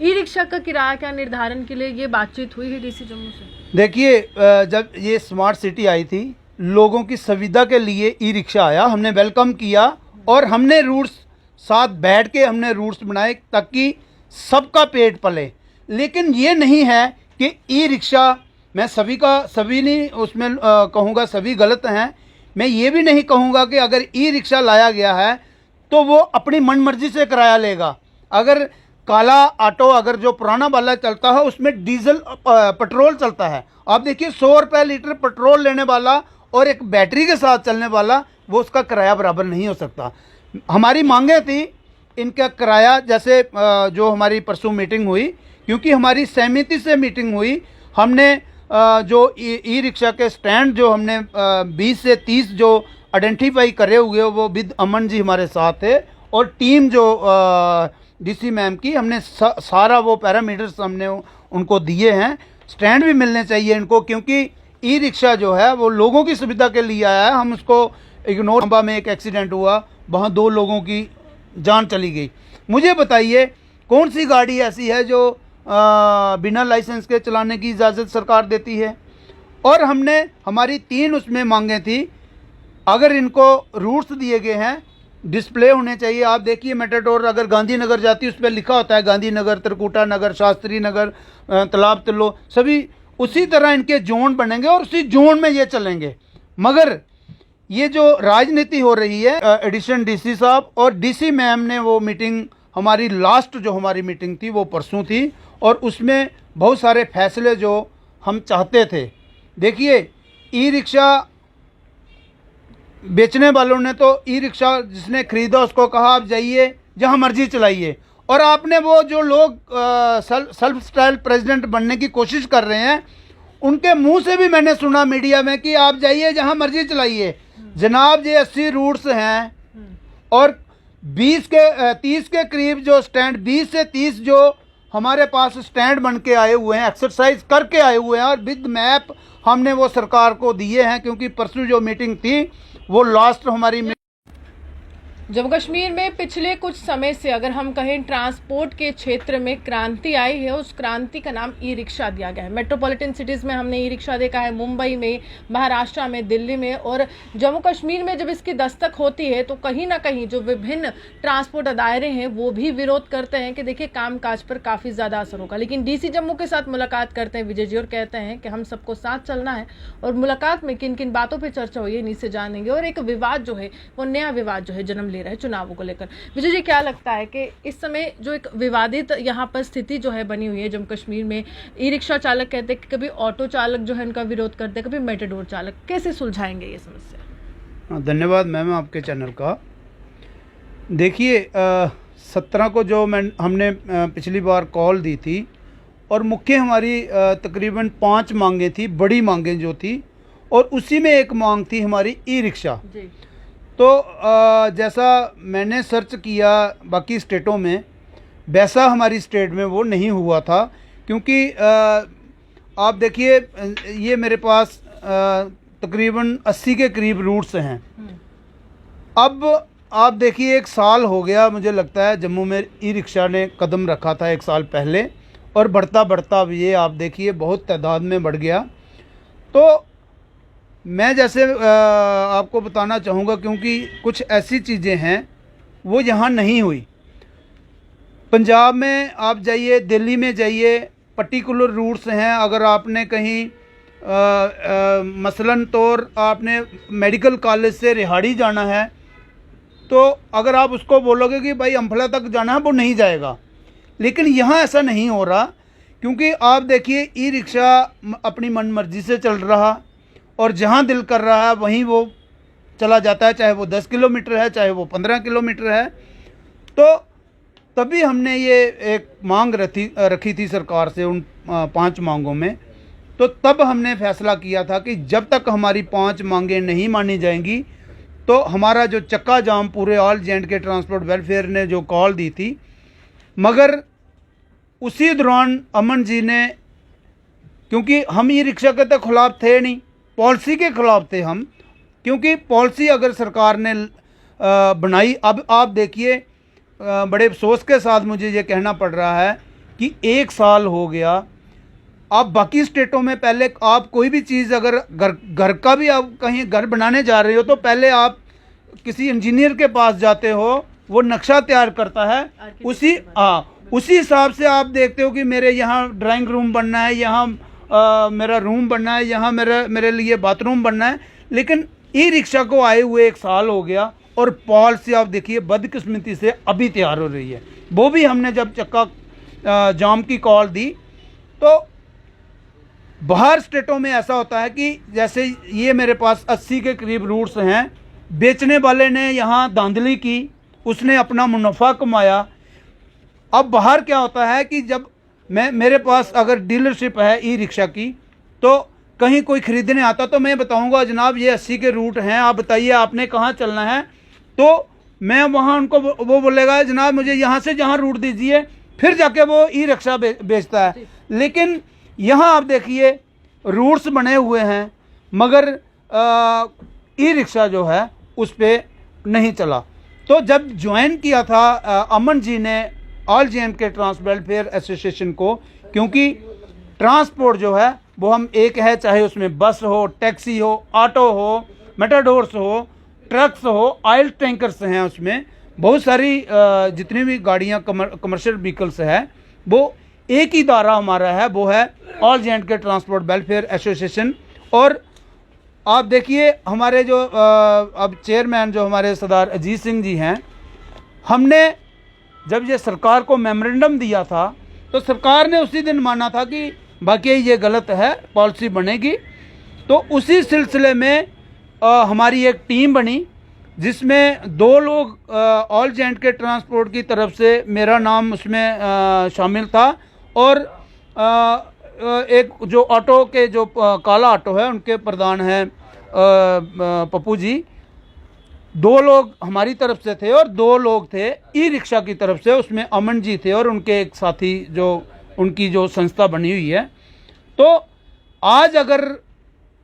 E rickshaw का किराया क्या निर्धारण के लिए ये बातचीत हुई है डीसी जम्मू से? देखिए, जब ये स्मार्ट सिटी आई थी, लोगों की सुविधा के लिए ई रिक्शा आया, हमने वेलकम किया और हमने रूट्स साथ बैठ के हमने रूट्स बनाए ताकि सबका पेट पले। लेकिन ये नहीं है कि ई रिक्शा, मैं सभी नहीं उसमें कहूँगा सभी गलत हैं। मैं ये भी नहीं कहूँगा कि अगर ई रिक्शा लाया गया है तो वो अपनी मनमर्जी से किराया लेगा। अगर काला ऑटो अगर जो पुराना वाला चलता है उसमें डीजल पेट्रोल चलता है, आप देखिए 100 रुपये लीटर पेट्रोल लेने वाला और एक बैटरी के साथ चलने वाला, वो उसका किराया बराबर नहीं हो सकता। हमारी मांगे थी इनका किराया, जैसे जो हमारी परसों मीटिंग हुई, क्योंकि हमारी सहमति से मीटिंग हुई, हमने जो ई रिक्शा के स्टैंड जो हमने 20 से 30 जो आइडेंटिफाई करे हुए, वो विद अमन जी हमारे साथ थे और टीम जो डीसी मैम की, हमने सारा वो पैरामीटर्स हमने उनको दिए हैं। स्टैंड भी मिलने चाहिए इनको, क्योंकि ई रिक्शा जो है वो लोगों की सुविधा के लिए आया है। हम उसको इग्नोर, खंबा में एक एक्सीडेंट हुआ, वहाँ 2 लोगों की जान चली गई। मुझे बताइए कौन सी गाड़ी ऐसी है जो बिना लाइसेंस के चलाने की इजाज़त सरकार देती है? और हमने हमारी 3 उसमें मांगे थी। अगर इनको रूट्स दिए गए हैं, डिस्प्ले होने चाहिए। आप देखिए मेटाडोर अगर गांधीनगर जाती है उस पर लिखा होता है गांधीनगर, त्रिकुटा नगर, शास्त्री नगर, तालाब तिल्लो, सभी उसी तरह इनके जोन बनेंगे और उसी जोन में ये चलेंगे। मगर ये जो राजनीति हो रही है, एडिशन डीसी साहब और डीसी मैम ने वो मीटिंग, हमारी लास्ट जो हमारी मीटिंग थी वो परसों थी, और उसमें बहुत सारे फैसले जो हम चाहते थे। देखिए, ई रिक्शा बेचने वालों ने तो ई रिक्शा जिसने खरीदा उसको कहा आप जाइए जहाँ मर्जी चलाइए, और आपने वो जो लोग सेल्फ स्टाइल प्रेसिडेंट बनने की कोशिश कर रहे हैं, उनके मुंह से भी मैंने सुना मीडिया में कि आप जाइए जहाँ मर्जी चलाइए। जनाब, ये 80 रूट्स हैं और 30 के करीब जो स्टैंड, 20 से 30 जो हमारे पास स्टैंड बन के आए हुए हैं, एक्सरसाइज करके आए हुए हैं, और विद मैप हमने वो सरकार को दिए हैं। क्योंकि परसों जो मीटिंग थी वो लास्ट हमारी जम्मू कश्मीर में पिछले कुछ समय से अगर हम कहें ट्रांसपोर्ट के क्षेत्र में क्रांति आई है, उस क्रांति का नाम ई रिक्शा दिया गया है। मेट्रोपॉलिटन सिटीज़ में हमने ई रिक्शा देखा है, मुंबई में, महाराष्ट्र में, दिल्ली में, और जम्मू कश्मीर में जब इसकी दस्तक होती है तो कहीं ना कहीं जो विभिन्न ट्रांसपोर्ट अदारे हैं वो भी विरोध करते हैं कि देखिए कामकाज पर काफ़ी ज़्यादा असर होगा। लेकिन डीसी जम्मू के साथ मुलाकात करते हैं विजय जी और कहते हैं कि हम सबको साथ चलना है, और मुलाकात में किन किन बातों पर चर्चा हुई है इन्हीं से जानेंगे। और एक विवाद जो है वो नया विवाद जो है जन्म ले रहा है चुनावों को लेकर। विजय जी, क्या लगता है कि इस समय जो एक विवादित यहाँ पर स्थिति जो है बनी हुई है जम्मू कश्मीर में, ई रिक्शा चालक कहते हैं कि कभी ऑटो चालक जो है उनका विरोध करते हैं, कभी मेटाडोर चालक, कैसे सुलझाएंगे ये समस्या? धन्यवाद मैम आपके चैनल का। देखिए, 17 को जो हमने पिछली बार कॉल दी थी, और मुख्य हमारी तकरीबन 5 मांगें थी, बड़ी मांगें जो थी, और उसी में एक मांग थी हमारी ई रिक्शा। तो जैसा मैंने सर्च किया बाकी स्टेटों में, वैसा हमारी स्टेट में वो नहीं हुआ था। क्योंकि आप देखिए, ये मेरे पास तकरीबन 80 के करीब रूट्स हैं। अब आप देखिए, 1 साल हो गया मुझे लगता है जम्मू में ई रिक्शा ने कदम रखा था 1 साल पहले, और बढ़ता बढ़ता अब ये आप देखिए बहुत तादाद में बढ़ गया। तो मैं जैसे आपको बताना चाहूँगा, क्योंकि कुछ ऐसी चीज़ें हैं वो यहाँ नहीं हुई। पंजाब में आप जाइए, दिल्ली में जाइए, पर्टिकुलर रूट्स हैं। अगर आपने कहीं मसलन तौर आपने मेडिकल कॉलेज से रिहाड़ी जाना है, तो अगर आप उसको बोलोगे कि भाई अम्फला तक जाना है, वो नहीं जाएगा। लेकिन यहाँ ऐसा नहीं हो रहा, क्योंकि आप देखिए ई रिक्शा अपनी मनमर्जी से चल रहा, और जहाँ दिल कर रहा है वहीं वो चला जाता है, चाहे वो 10 किलोमीटर है, चाहे वो 15 किलोमीटर है। तो तभी हमने ये एक मांग रखी थी सरकार से उन 5 मांगों में। तो तब हमने फैसला किया था कि जब तक हमारी 5 मांगें नहीं मानी जाएंगी तो हमारा जो चक्का जाम पूरे ऑल जे&के ट्रांसपोर्ट वेलफेयर ने जो कॉल दी थी, मगर उसी दौरान अमन जी ने, क्योंकि हम ई रिक्शा के तो खिलाफ थे नहीं, पॉलिसी के ख़िलाफ़ थे हम। क्योंकि पॉलिसी अगर सरकार ने बनाई, अब आप देखिए, बड़े अफसोस के साथ मुझे ये कहना पड़ रहा है कि 1 साल हो गया। आप बाकी स्टेटों में पहले आप कोई भी चीज़ अगर घर का भी आप कहीं घर बनाने जा रहे हो तो पहले आप किसी इंजीनियर के पास जाते हो, वो नक्शा तैयार करता है, उसी हिसाब से आप देखते हो कि मेरे यहाँ ड्राइंग रूम बनना है, यहाँ मेरा रूम बनना है, यहाँ मेरे लिए बाथरूम बनना है। लेकिन ई रिक्शा को आए हुए 1 साल हो गया और पॉलिसी आप देखिए बदकिस्मती से अभी तैयार हो रही है। वो भी हमने जब चक्का जाम की कॉल दी तो बाहर स्टेटों में ऐसा होता है कि जैसे ये मेरे पास 80 के करीब रूट्स हैं, बेचने वाले ने यहाँ धांधली की, उसने अपना मुनाफा कमाया। अब बाहर क्या होता है कि जब मेरे पास अगर डीलरशिप है ई रिक्शा की, तो कहीं कोई ख़रीदने आता तो मैं बताऊंगा जनाब ये 80 के रूट हैं, आप बताइए आपने कहाँ चलना है, तो मैं वहाँ उनको वो बोलेगा जनाब मुझे यहाँ से जहाँ रूट दीजिए, फिर जाके वो ई रिक्शा बेचता है। लेकिन यहाँ आप देखिए रूट्स बने हुए हैं मगर ई रिक्शा जो है उस पर नहीं चला। तो जब ज्वाइन किया था अमन जी ने all J and K trans welfare association को, क्योंकि ट्रांसपोर्ट जो है वो हम एक है, चाहे उसमें बस हो, टैक्सी हो, ऑटो हो, मेटाडोर्स हो, ट्रक्स हो, ऑयल टैंकर्स हैं, उसमें बहुत सारी जितनी भी गाड़ियाँ कमर्शियल व्हीकल्स है, वो एक ही दायरा हमारा है, वो है ऑल जे&के ट्रांसपोर्ट वेलफेयर एसोसिएशन। और आप देखिए हमारे जो अब चेयरमैन जो हमारे सरदार अजीत सिंह जी हैं, हमने जब ये सरकार को मेमोरेंडम दिया था तो सरकार ने उसी दिन माना था कि बाकी ये गलत है, पॉलिसी बनेगी। तो उसी सिलसिले में हमारी एक टीम बनी जिसमें 2 लोग ऑल जे&के ट्रांसपोर्ट की तरफ से, मेरा नाम उसमें शामिल था, और एक जो ऑटो के जो काला ऑटो है उनके प्रधान हैं पप्पू जी। 2 लोग हमारी तरफ से थे और 2 लोग थे ई रिक्शा की तरफ से, उसमें अमन जी थे और उनके एक साथी जो उनकी जो संस्था बनी हुई है। तो आज अगर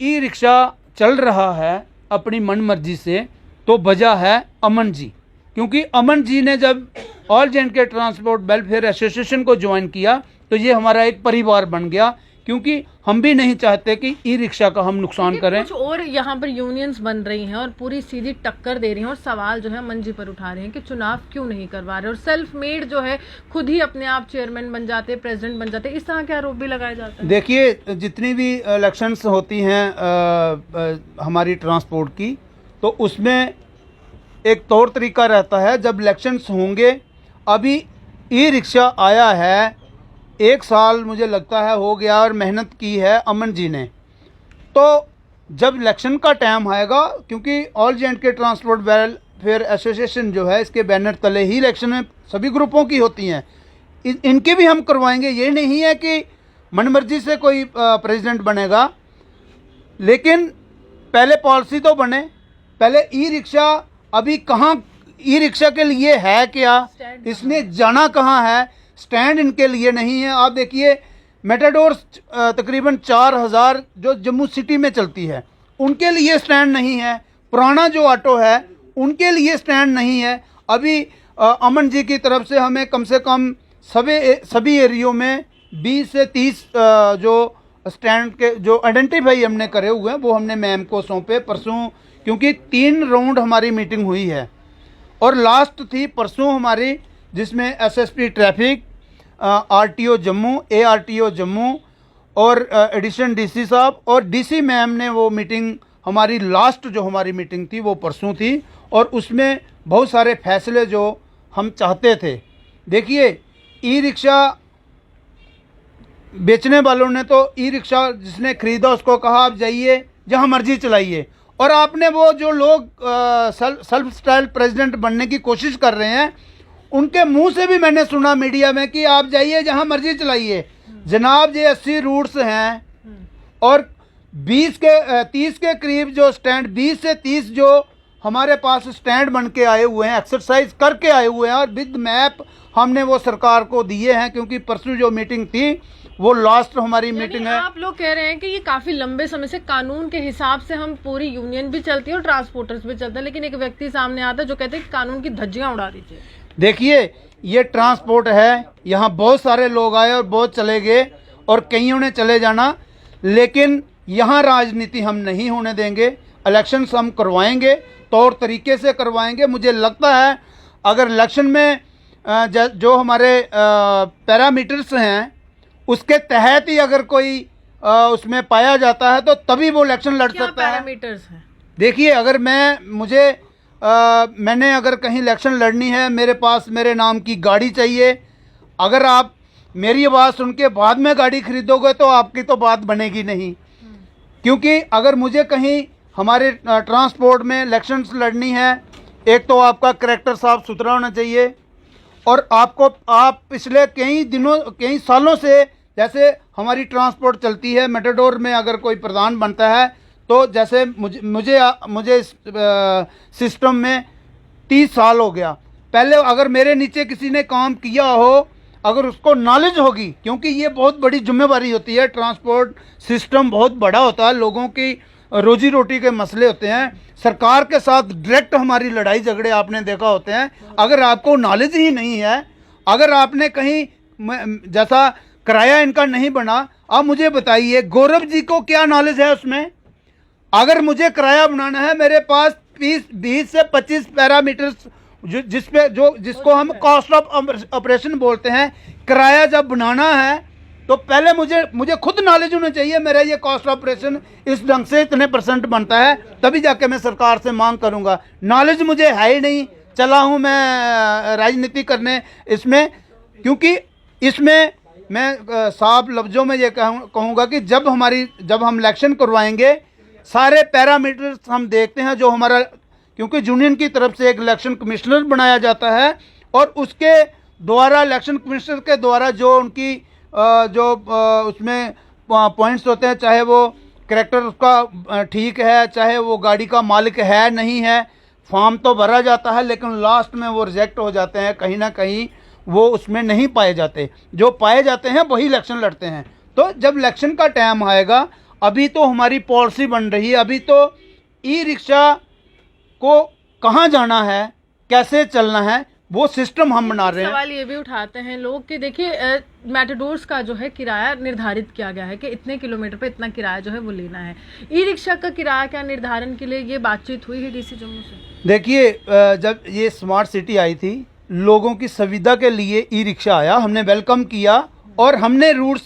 ई रिक्शा चल रहा है अपनी मन मर्जी से तो वजह है अमन जी, क्योंकि अमन जी ने जब ऑल जे&के ट्रांसपोर्ट वेलफेयर एसोसिएशन को ज्वाइन किया तो ये हमारा एक परिवार बन गया, क्योंकि हम भी नहीं चाहते कि ई रिक्शा का हम नुकसान करें। कुछ और यहाँ पर यूनियंस बन रही हैं और पूरी सीधी टक्कर दे रही हैं और सवाल जो है अमन जी पर उठा रहे हैं कि चुनाव क्यों नहीं करवा रहे, और सेल्फ मेड जो है खुद ही अपने आप चेयरमैन बन जाते, प्रेसिडेंट बन जाते, इस तरह के आरोप भी लगाए जाते हैं। देखिए जितनी भी इलेक्शंस होती हैं हमारी ट्रांसपोर्ट की, तो उसमें एक तौर तरीका रहता है जब इलेक्शंस होंगे। अभी ई रिक्शा आया है, 1 साल मुझे लगता है हो गया और मेहनत की है अमन जी ने। तो जब इलेक्शन का टाइम आएगा, क्योंकि ऑल जे&के ट्रांसपोर्ट वेलफेयर एसोसिएशन जो है इसके बैनर तले ही इलेक्शन में सभी ग्रुपों की होती हैं, इनके भी हम करवाएंगे। ये नहीं है कि मनमर्जी से कोई प्रेसिडेंट बनेगा, लेकिन पहले पॉलिसी तो बने। पहले ई रिक्शा अभी कहाँ, ई रिक्शा के लिए है क्या, इसने जाना कहाँ है, स्टैंड इनके लिए नहीं है। आप देखिए मेटाडोर्स तकरीबन 4000 जो जम्मू सिटी में चलती है उनके लिए स्टैंड नहीं है, पुराना जो ऑटो है उनके लिए स्टैंड नहीं है। अभी अमन जी की तरफ से हमें कम से कम सभी एरियो में 20 से 30 जो स्टैंड के जो आइडेंटिफाई हमने करे हुए हैं वो हमने मैम को सौंपे परसों, क्योंकि 3 राउंड हमारी मीटिंग हुई है और लास्ट थी परसों हमारी, जिसमें SSP traffic, RTO Jammu, ARTO Jammu और एडिशन डीसी साहब और डीसी मैम ने वो मीटिंग, हमारी लास्ट जो हमारी मीटिंग थी वो परसों थी, और उसमें बहुत सारे फैसले जो हम चाहते थे। देखिए ई रिक्शा बेचने वालों ने तो ई रिक्शा जिसने ख़रीदा उसको कहा आप जाइए जहाँ मर्जी चलाइए, और आपने वो जो लोग सेल्फ स्टाइल प्रेसिडेंट बनने की कोशिश कर रहे हैं उनके मुंह से भी मैंने सुना मीडिया में कि आप जाइए जहां मर्जी चलाइए। जनाब ये 80 रूट्स हैं और 30 के करीब जो स्टैंड, 20 से 30 जो हमारे पास स्टैंड बन के आए हुए हैं, एक्सरसाइज करके आए हुए हैं, और विद मैप हमने वो सरकार को दिए हैं, क्योंकि परसों जो मीटिंग थी वो लास्ट हमारी मीटिंग है। आप लोग कह रहे हैं कि ये काफी लंबे समय से कानून के हिसाब से हम पूरी यूनियन भी चलती है और ट्रांसपोर्टर्स भी चलते हैं, लेकिन एक व्यक्ति सामने आता है जो कहते हैं कि कानून की धज्जियां उड़ा दीजिए। देखिए ये ट्रांसपोर्ट है, यहाँ बहुत सारे लोग आए और बहुत चले गए और कईयों ने चले जाना, लेकिन यहाँ राजनीति हम नहीं होने देंगे। इलेक्शंस हम करवाएंगे, तौर तरीके से करवाएंगे। मुझे लगता है अगर इलेक्शन में जो हमारे पैरामीटर्स हैं उसके तहत ही अगर कोई उसमें पाया जाता है तो तभी वो इलेक्शन लड़ क्या सकता है। पैरामीटर्स हैं? देखिए अगर मैंने अगर कहीं इलेक्शन लड़नी है, मेरे पास मेरे नाम की गाड़ी चाहिए, अगर आप मेरी आवाज़ सुन के बाद में गाड़ी खरीदोगे तो आपकी तो बात बनेगी नहीं। क्योंकि अगर मुझे कहीं हमारे ट्रांसपोर्ट में इलेक्शंस लड़नी है, एक तो आपका करैक्टर साफ सुथरा होना चाहिए और आप पिछले कई सालों से, जैसे हमारी ट्रांसपोर्ट चलती है, मेटाडोर में अगर कोई प्रधान बनता है तो जैसे मुझे इस सिस्टम में 30 साल हो गया। पहले अगर मेरे नीचे किसी ने काम किया हो, अगर उसको नॉलेज होगी, क्योंकि ये बहुत बड़ी जिम्मेवारी होती है, ट्रांसपोर्ट सिस्टम बहुत बड़ा होता है, लोगों की रोजी रोटी के मसले होते हैं, सरकार के साथ डायरेक्ट हमारी लड़ाई झगड़े आपने देखा होते हैं। अगर आपको नॉलेज ही नहीं है, अगर आपने कहीं जैसा किराया इनका नहीं बना, आप मुझे बताइए गौरव जी को क्या नॉलेज है उसमें? अगर मुझे किराया बनाना है, मेरे पास 20 से 25 पैरामीटर्स जिसको हम कॉस्ट ऑफ ऑपरेशन बोलते हैं, किराया जब बनाना है तो पहले मुझे खुद नॉलेज होना चाहिए, मेरा ये कॉस्ट ऑफ ऑपरेशन इस ढंग से इतने % बनता है, तभी जाके मैं सरकार से मांग करूंगा। नॉलेज मुझे है ही नहीं, चला हूं मैं राजनीति करने इसमें, क्योंकि इसमें मैं साफ लफ्ज़ों में ये कहूँगा कि जब हम इलेक्शन करवाएंगे, सारे पैरामीटर्स हम देखते हैं जो हमारा, क्योंकि यूनियन की तरफ से एक इलेक्शन कमिश्नर बनाया जाता है और उसके द्वारा, इलेक्शन कमिश्नर के द्वारा जो उनकी उसमें पॉइंट्स होते हैं, चाहे वो करैक्टर उसका ठीक है, चाहे वो गाड़ी का मालिक है नहीं है, फॉर्म तो भरा जाता है लेकिन लास्ट में वो रिजेक्ट हो जाते हैं, कहीं ना कहीं वो उसमें नहीं पाए जाते, जो पाए जाते हैं वही इलेक्शन लड़ते हैं। तो जब इलेक्शन का टाइम आएगा, अभी तो हमारी पॉलिसी बन रही है, अभी तो ई रिक्शा को कहाँ जाना है, कैसे चलना है, वो सिस्टम हम बना रहे हैं। सवाल ये भी उठाते हैं लोग कि देखिए मेटाडोर्स का जो है किराया निर्धारित किया गया है कि इतने किलोमीटर पे इतना किराया जो है वो लेना है। ई रिक्शा का किराया क्या निर्धारण के लिए ये बातचीत हुई है डीसी जम्मू से? देखिए जब ये स्मार्ट सिटी आई थी, लोगों की सुविधा के लिए ई रिक्शा आया, हमने वेलकम किया और हमने रूट्स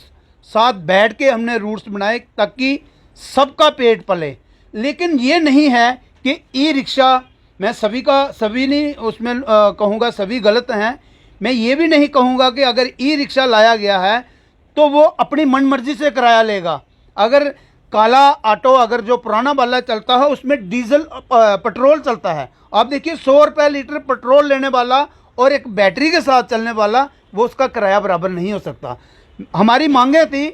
साथ बैठ के हमने रूट्स बनाए ताकि सबका पेट पले। लेकिन ये नहीं है कि ई रिक्शा, मैं सभी नहीं उसमें कहूँगा सभी गलत हैं। मैं ये भी नहीं कहूँगा कि अगर ई रिक्शा लाया गया है तो वो अपनी मनमर्जी से किराया लेगा। अगर काला ऑटो अगर जो पुराना वाला चलता है उसमें डीजल पेट्रोल चलता है, आप देखिए 100 रुपये लीटर पेट्रोल लेने वाला और एक बैटरी के साथ चलने वाला, वो उसका किराया बराबर नहीं हो सकता। हमारी मांगे थी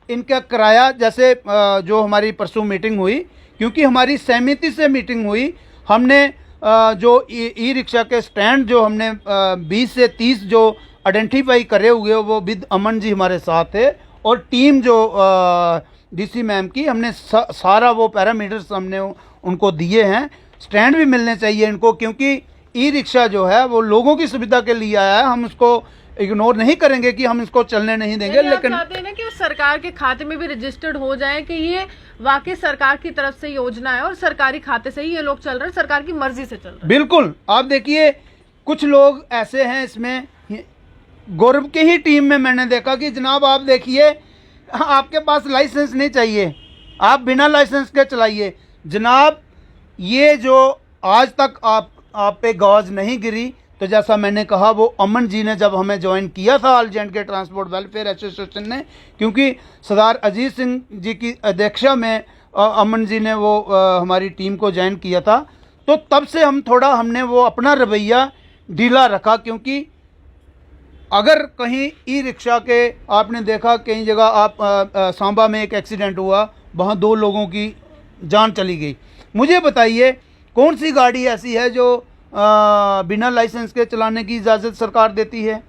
इनका किराया, जैसे जो हमारी परसों मीटिंग हुई, क्योंकि हमारी सहमति से मीटिंग हुई, हमने जो ई रिक्शा के स्टैंड जो हमने 20 से 30 जो आइडेंटिफाई करे हुए वो विद अमन जी हमारे साथ थे और टीम जो डीसी मैम की, हमने सारा वो पैरामीटर्स हमने उनको दिए हैं। स्टैंड भी मिलने चाहिए इनको, क्योंकि ई रिक्शा जो है वो लोगों की सुविधा के लिए आया है, हम उसको इग्नोर नहीं करेंगे कि हम इसको चलने नहीं देंगे। लेकिन आप चाहते हैं ना कि उस सरकार के खाते में भी रजिस्टर्ड हो जाए कि ये वाकई सरकार की तरफ से योजना है और सरकारी खाते से ही ये लोग चल रहे हैं, सरकार की मर्जी से चल रहे हैं। बिल्कुल, आप देखिए कुछ लोग ऐसे हैं इसमें, गौरव की ही टीम में मैंने देखा कि जनाब आप देखिए आपके पास लाइसेंस नहीं चाहिए, आप बिना लाइसेंस के चलाइए। जनाब ये जो आज तक आप पे गौज नहीं गिरी, तो जैसा मैंने कहा वो अमन जी ने जब हमें ज्वाइन किया था ऑल इंडिया के ट्रांसपोर्ट वेलफेयर एसोसिएशन ने, क्योंकि सरदार अजीत सिंह जी की अध्यक्षता में अमन जी ने वो हमारी टीम को ज्वाइन किया था, तो तब से हमने वो अपना रवैया ढीला रखा। क्योंकि अगर कहीं ई रिक्शा के आपने देखा कई जगह, आप सांबा में एक एक्सीडेंट हुआ, वहाँ 2 लोगों की जान चली गई। मुझे बताइए कौन सी गाड़ी ऐसी है जो बिना लाइसेंस के चलाने की इजाज़त सरकार देती है?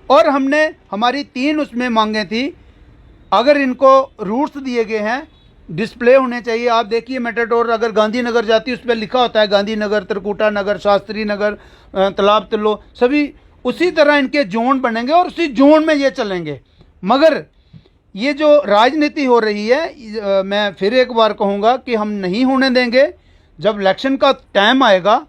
और हमने हमारी 3 उसमें मांगे थी, अगर इनको रूट्स दिए गए हैं, डिस्प्ले होने चाहिए। आप देखिए मेटाडोर अगर गांधीनगर जाती है उस पर लिखा होता है गांधीनगर, त्रिकुटा नगर, शास्त्री नगर, तालाब तिल्लो, सभी उसी तरह इनके जोन बनेंगे और उसी जोन में ये चलेंगे। मगर ये जो राजनीति हो रही है, मैं फिर एक बार कहूँगा कि हम नहीं होने देंगे। जब इलेक्शन का टाइम आएगा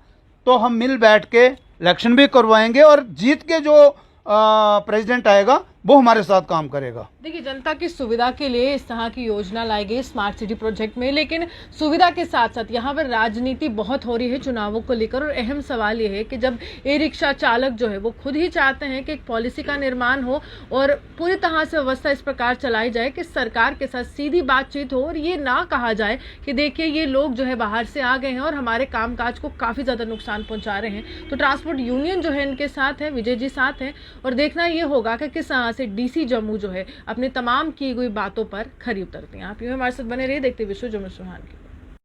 तो हम मिल बैठ के इलेक्शन भी करवाएंगे और जीत के जो प्रेसिडेंट आएगा वो हमारे साथ काम करेगा। देखिए, जनता की सुविधा के लिए इस तरह की योजना लाई गई स्मार्ट सिटी प्रोजेक्ट में, लेकिन सुविधा के साथ साथ यहाँ पर राजनीति बहुत हो रही है चुनावों को लेकर। और अहम सवाल ये है कि जब ई रिक्शा चालक जो है वो खुद ही चाहते हैं कि एक पॉलिसी का निर्माण हो और पूरी तरह से व्यवस्था इस प्रकार चलाई जाए कि सरकार के साथ सीधी बातचीत हो और ये ना कहा जाए कि देखिए ये लोग जो है बाहर से आ गए हैं और हमारे कामकाज को काफ़ी ज़्यादा नुकसान पहुँचा रहे हैं। तो ट्रांसपोर्ट यूनियन जो है इनके साथ है, विजय जी साथ हैं, और देखना ये होगा कि किस तरह से डीसी जम्मू जो है अपनी तमाम की गई बातों पर खरी उतरते हैं। आप यूं हमारे साथ बने रहिए, देखते विश्व जम्मू सुहान की।